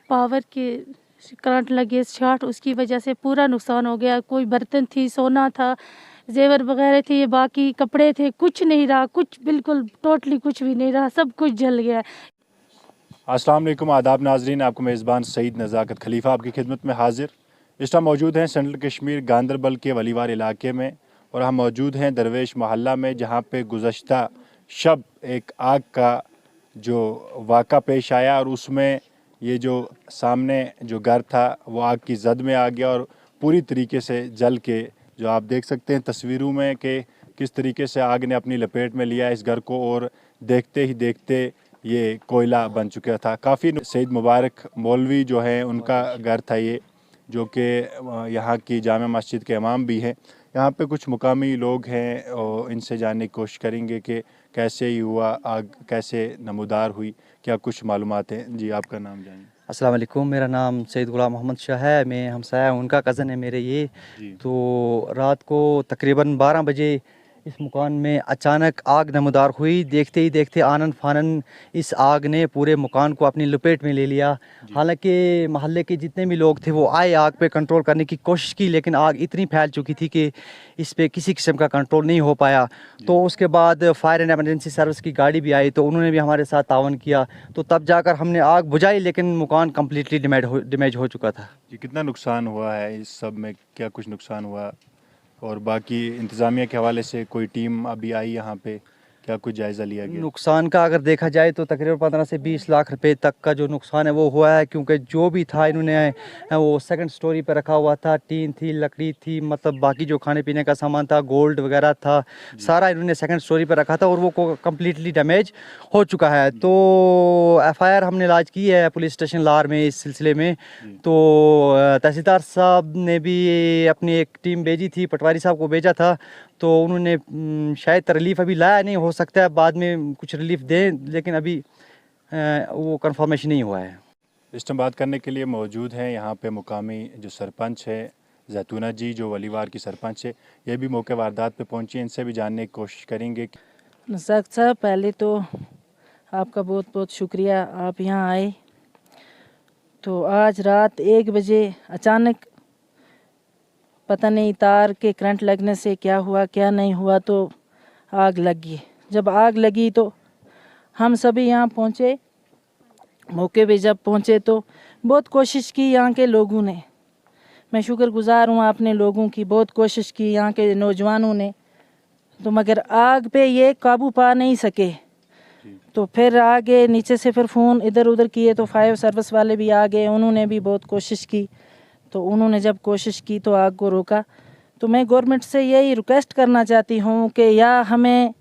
Power के current लगे short, उसकी वजह से पूरा नुकसान हो गया। कोई बर्तन थी, सोना था, जेवर वगैरह थे, बाकी कपड़े थे, कुछ नहीं रहा, कुछ बिल्कुल टोटली कुछ भी नहीं रहा, सब कुछ जल गया। अस्सलाम वालेकुम, आदाब नाजरीन, आपको मेज़बान सईद नज़ाकत खलीफा आपकी खिदमत में हाजिर। इस टाइम मौजूद हैं सेंट्रल कश्मीर गांदरबल के वलीवार इलाके में, और हम मौजूद हैं दरवेश मोहल्ला में, जहां पे गुज़श्ता शब एक आग का जो वाक़ा पेश आया, और उसमें ये जो सामने जो घर था वो आग की जद में आ गया और पूरी तरीके से जल के, जो आप देख सकते हैं तस्वीरों में कि किस तरीके से आग ने अपनी लपेट में लिया इस घर को, और देखते ही देखते ये कोयला बन चुका था। काफ़ी सईद मुबारक मौलवी जो है उनका घर था ये, जो कि यहाँ की जामा मस्जिद के इमाम भी हैं। यहाँ पे कुछ मुकामी लोग हैं और इनसे जानने की कोशिश करेंगे कि कैसे ही हुआ, आग कैसे नमूदार हुई, क्या कुछ मालूमात हैं। जी, आपका नाम जानिए। अस्सलाम वालेकुम, मेरा नाम सैयद गुलाम मोहम्मद शाह है। मैं हमसाया उनका कज़न है मेरे ये। तो रात को तकरीबन 12 बजे इस मकान में अचानक आग नमदार हुई। देखते ही देखते आनन फानन इस आग ने पूरे मकान को अपनी लपेट में ले लिया। हालांकि महल्ले के जितने भी लोग थे वो आए आग पे कंट्रोल करने की कोशिश की, लेकिन आग इतनी फैल चुकी थी कि इस पे किसी किस्म का कंट्रोल नहीं हो पाया। तो उसके बाद फायर एंड एमरजेंसी सर्विस की गाड़ी भी आई, तो उन्होंने भी हमारे साथ तावन किया, तो तब जाकर हमने आग बुझाई, लेकिन मकान कम्प्लीटली डैमेज हो चुका था। जी, कितना नुकसान हुआ है इस सब में, क्या कुछ नुकसान हुआ, और बाकी इंतज़ामिया के हवाले से कोई टीम अभी आई यहाँ पे, क्या कुछ जायज़ा लिया गया? नुकसान का अगर देखा जाए तो तकरीबन 15 से 20 लाख रुपए तक का जो नुकसान है वो हुआ है, क्योंकि जो भी था इन्होंने वो सेकंड स्टोरी पे रखा हुआ था। टीन थी, लकड़ी थी, मतलब बाकी जो खाने पीने का सामान था, गोल्ड वगैरह था, सारा इन्होंने सेकंड स्टोरी पे रखा था, और वो कम्प्लीटली डैमेज हो चुका है। तो FIR हमने लॉन्च की है पुलिस स्टेशन लार में इस सिलसिले में। तो तहसीलदार साहब ने भी अपनी एक टीम भेजी थी, पटवारी साहब को भेजा था, तो उन्होंने शायद रिलीफ अभी लाया नहीं, हो सकता है बाद में कुछ रिलीफ दें, लेकिन अभी वो कंफर्मेशन नहीं हुआ है। इस टाइम बात करने के लिए मौजूद हैं यहाँ पे मुकामी जो सरपंच है जैतूना जी, जो वलीवार की सरपंच है। ये भी मौके वारदात पे पहुँची, इनसे भी जानने की कोशिश करेंगे। नज़ाकत साहब, पहले तो आपका बहुत बहुत शुक्रिया, आप यहाँ आए। तो आज रात 1 बजे अचानक पता नहीं तार के करंट लगने से क्या हुआ क्या नहीं हुआ, तो आग लगी। जब आग लगी तो हम सभी यहाँ पहुँचे। मौके पे जब पहुँचे तो बहुत कोशिश की यहाँ के लोगों ने, मैं शुक्रगुजार हूँ अपने लोगों की, बहुत कोशिश की यहाँ के नौजवानों ने, तो मगर आग पे ये काबू पा नहीं सके। तो फिर आगे नीचे से फिर फ़ोन इधर उधर किए, तो फायर सर्विस वाले भी आ गए, उन्होंने भी बहुत कोशिश की। तो उन्होंने जब कोशिश की तो आग को रोका। तो मैं गवर्नमेंट से यही रिक्वेस्ट करना चाहती हूँ कि या हमें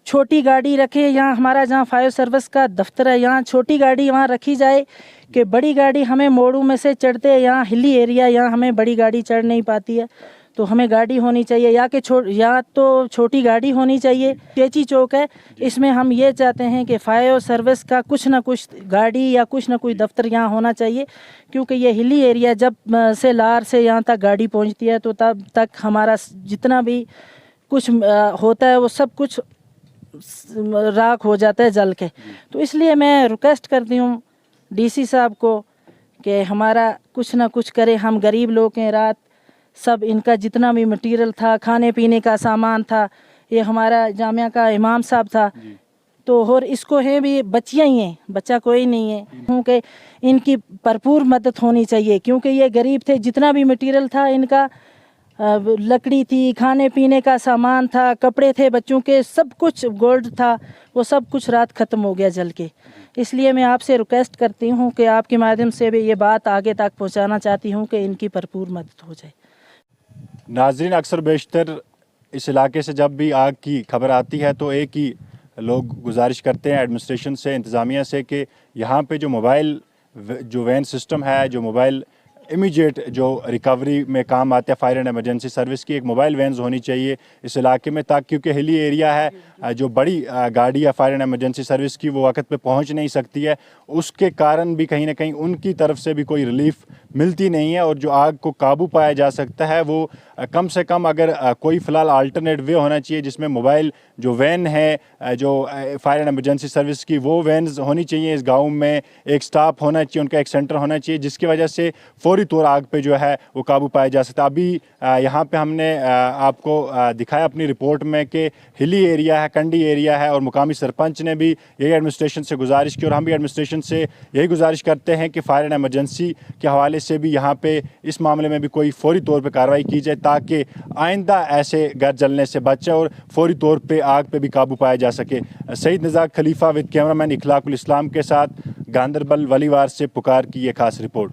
छोटी गाड़ी रखे, यहाँ हमारा जहाँ फायर सर्विस का दफ्तर है यहाँ छोटी गाड़ी वहाँ रखी जाए, कि बड़ी गाड़ी हमें मोड़ों में से चढ़ते, यहाँ हिली एरिया, यहाँ हमें बड़ी गाड़ी चढ़ नहीं पाती है, तो हमें गाड़ी होनी चाहिए, या तो छोटी गाड़ी होनी चाहिए। टेची चौक है, इसमें हम ये चाहते हैं कि फायर सर्विस का कुछ ना कुछ गाड़ी या कुछ ना कुछ दफ्तर यहाँ होना चाहिए, क्योंकि ये हिली एरिया जब से लार से यहाँ तक गाड़ी पहुँचती है तो तब तक हमारा जितना भी कुछ होता है वो सब कुछ राख हो जाता है जल के। तो इसलिए मैं रिक्वेस्ट करती हूँ DC साहब को कि हमारा कुछ ना कुछ करे। हम गरीब लोग हैं, रात सब इनका जितना भी मटेरियल था, खाने पीने का सामान था, ये हमारा जामिया का इमाम साहब था, तो और इसको है भी बच्चियाँ ही हैं, बच्चा कोई नहीं है, क्योंकि इनकी भरपूर मदद होनी चाहिए, क्योंकि ये गरीब थे। जितना भी मटेरियल था इनका, लकड़ी थी, खाने पीने का सामान था, कपड़े थे बच्चों के, सब कुछ गोल्ड था, वो सब कुछ रात ख़त्म हो गया जल के। इसलिए मैं आपसे रिक्वेस्ट करती हूँ कि आपके माध्यम से भी ये बात आगे तक पहुँचाना चाहती हूँ कि इनकी भरपूर मदद हो जाए। नाजरीन, अक्सर बेशतर इस इलाके से जब भी आग की खबर आती है तो एक ही लोग गुजारिश करते हैं एडमिनिस्ट्रेशन से, इंतज़ामिया से, कि यहाँ पे जो मोबाइल जो वैन सिस्टम है, जो मोबाइल इमीडिएट जो रिकवरी में काम आते हैं फायर एंड एमरजेंसी सर्विस की, एक मोबाइल वैन्स होनी चाहिए इस इलाके में, ताकि क्योंकि हिली एरिया है, जो बड़ी गाड़ी या फायर एंड एमरजेंसी सर्विस की वो वक्त पे पहुंच नहीं सकती है, उसके कारण भी कहीं ना कहीं उनकी तरफ से भी कोई रिलीफ ملتی نہیں ہے, اور جو آگ کو قابو پایا جا سکتا ہے وہ کم سے کم اگر کوئی فی الحال آلٹرنیٹ وے ہونا چاہیے جس میں موبائل جو وین ہے جو فائر اینڈ ایمرجنسی سروس کی وہ وینز ہونی چاہیے. اس گاؤں میں ایک سٹاپ ہونا چاہیے, ان کا ایک سینٹر ہونا چاہیے جس کی وجہ سے فوری طور آگ پہ جو ہے وہ قابو پایا جا سکتا ہے. ابھی یہاں پہ ہم نے آپ کو دکھایا اپنی رپورٹ میں کہ ہلی ایریا ہے, کنڈی ایریا ہے, اور مقامی سرپنچ نے بھی یہی ایڈمنسٹریشن سے گزارش کی, اور ہم بھی ایڈمنسٹریشن سے یہی گزارش کرتے ہیں کہ فائر اینڈ ایمرجنسی کے حوالے سے بھی یہاں پہ اس معاملے میں بھی کوئی فوری طور پہ کارروائی کی جائے تاکہ آئندہ ایسے گھر جلنے سے بچے اور فوری طور پہ آگ پہ بھی قابو پایا جا سکے. سعید نزاق خلیفہ ود کیمرہ مین اخلاق الاسلام کے ساتھ گاندربل ولیوار سے پکار کی یہ خاص رپورٹ.